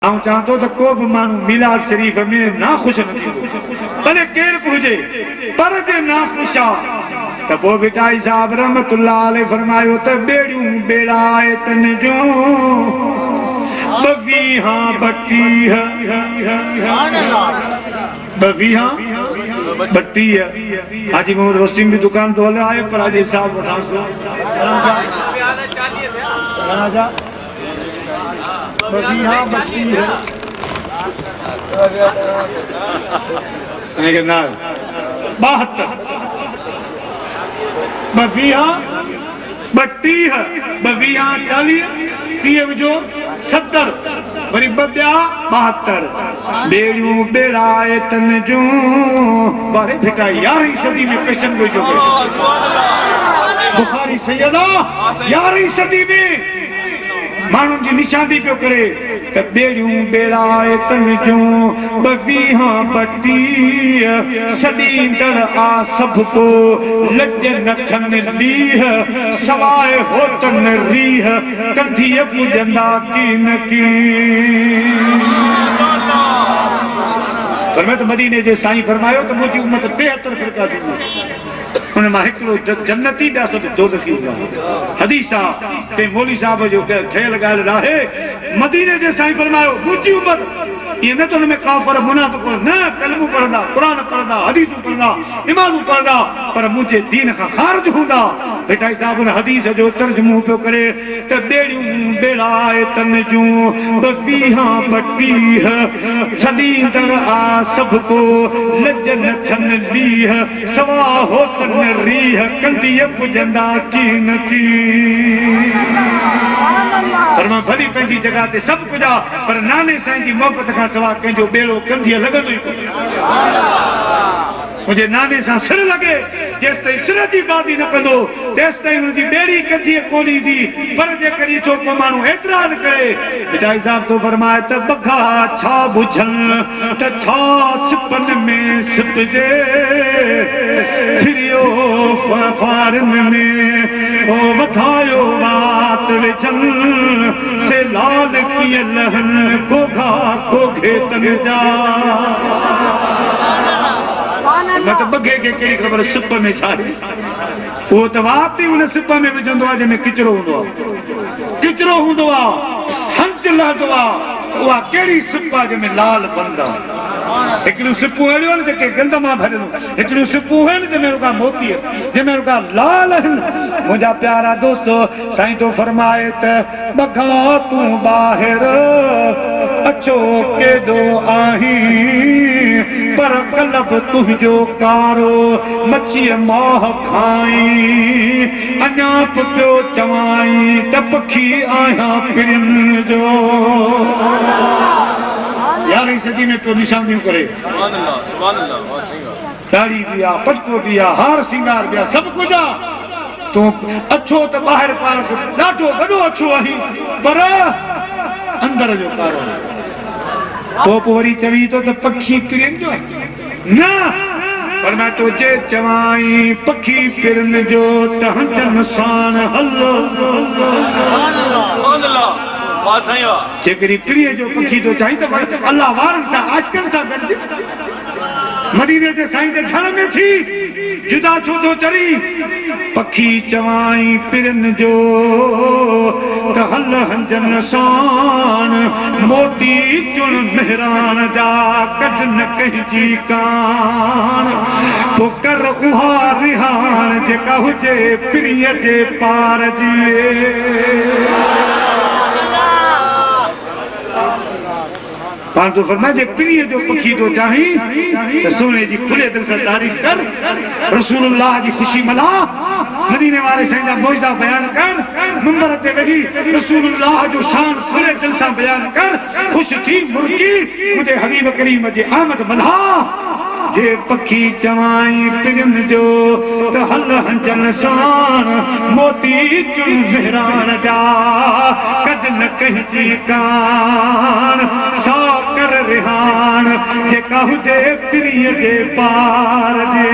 आऊं चाहतो तो को भी मानू मिलाद शरीफ में ना खुश न थींदो भले केर बि हुजे पर जे ना खुश आ त पोइ बिटाई साहब रहमतुल्लाह अलैहि फरमायो त बेड़ियूं बेड़ायतन जो बवीहा बट्टी है बवीहा बट्टी है। हाजी मोहम्मद वसीम भी दुकान तो हले आए पर हाजी साहब वठां सो बवीहा बट्टी है के नाल 72 बवीहा बट्टी है बवीहा 40 30 जो 70 वरी बब्या 72 बेड़ियूं बेड़ायतन जो बारे बेटा 11वीं सदी में पेशन को जो बुखारी सैयदा 11वीं सदी में मानू जी निशानी पियो करे त बेड़ियूं बेड़ायतन जो बवीहा बट्टी सदींदड़ आ सब को लज नथन लीह सवाए होतन रीह कंधीअ पुजंदा कीन की पर मैं तो मदीने जे साईं फरमायो त मुंहिंजी उम्मत 73 फिरका थींदी उन मां हिकिड़ो जन्नती ॿिया सभु दोज़खी हूंदा हदीस आहे के मौलवी साहब जो ठहियल ॻाल्हि आहे मदीने जे साईं फरमायो मुंहिंजी उम्मत ये न तो उनमें काफर मुनाफिक न कलमू पढ़ंदा कुरान पढ़ंदा हदीसूं पढ़ंदा इमामूं पढ़ंदा पर मुंहिंजे दीन खां ख़ारिज हूंदा बेटाई साहब उन हदीस जो तर्जुमो पियो करे त बेड़ियूं बेड़ायतन जूं बवीहा बट्टी छॾींदड़ आ सब को लज नथन लीह सवा होतन रीह कंधीअ पुजंदा कीन की फरमा भली पंहिंजी जगह ते सभु कुझु आहे पर नाने साईं जी मोहबत खां सवाइ कंहिंजो बेड़ो कंधीअ लॻंदो ई कोन्हे मुझे नाने सां सिर लगे जेस ताईं सिर जी बादी न कंदो तेस ताईं उनजी बेड़ी कंधीअ कोन ईंदी पर जे कॾहिं थो को माण्हू एतिराज़ करे बिचाई साहब तो फरमाए त बखा छा बुझनि त छा सिपन में सिपजे फिरियो फारन में ओ वधायो बात विझनि से लाल कीअं लहनि गोघा गोघे तन जा मतलब बगे के कहिड़ी ख़बर सिप में छा आहे उहो त वात ई उन सिप में विझंदो आहे जंहिंमें किचिरो हूंदो आहे किचिरो हूंदो आहे हंच लहंदो आहे उहा कहिड़ी सिप आहे जंहिंमें लाल बंद आहे हिकिड़ियूं सिपूं अहिड़ियूं आहिनि जेके गंद मां भरियलूं हिकिड़ियूं सिपूं आहिनि जंहिंमें रुॻा मोती जंहिंमें रुॻा लाल आहिनि मुंहिंजा प्यारा दोस्तो साईं तो फरमाए त बगा तूं ॿाहिरि अचो केॾो आहीं पर कलब तुंहिंजो कारो मच्छीअ मोह खाई अञा पियो चवाई त पखी आहियां पिरिन जो 11वीं सदी में पियो निशानियूं करे दाढ़ी बि आहे पटको बि आहे हार सिंगार बि आहे सभु कुझु आहे तूं अछो त ॿाहिरि पाण खे ॾाढो वॾो अछो आहीं पर अंदर जो कारो पोइ वरी चवी थो त पखी पिरिन जो न पर मैं तुझे चवाई पखी पिरन जो त हंचन साण हलो जेकॾहिं प्रिय जो पखी तो चाहीं त अल्लाह वारनि सां आशिकनि सां गॾु मदीने जे साईं जे घर में थी जुदा छो थो चढ़ी पखी चवाई पिरन जो त हल हंजन साण मोती चुण मेहरान जा कढ न कंहिंजी कान पोइ कर उहा रिहान जेका हुजे प्रिय जे पार जी पान तो फरमाए जे प्रिय जो पखी तो चाही त सोने जी खुले दिल से तारीफ कर रसूलुल्लाह जी खुशी मना मदीने वाले साईं जा मौइज़ा बयान कर मंबर ते वेही रसूलुल्लाह जो शान खुले दिल से बयान कर खुश थी मुर्गी मुझे हबीब करीम जी आमद मना जे पखी चवाई पिरन जो त हल हंजन साण मोती चुन मेहरान जा कद न कंहिंजी कान सा कर रिहान जेका हुजे प्रिय जे पार जे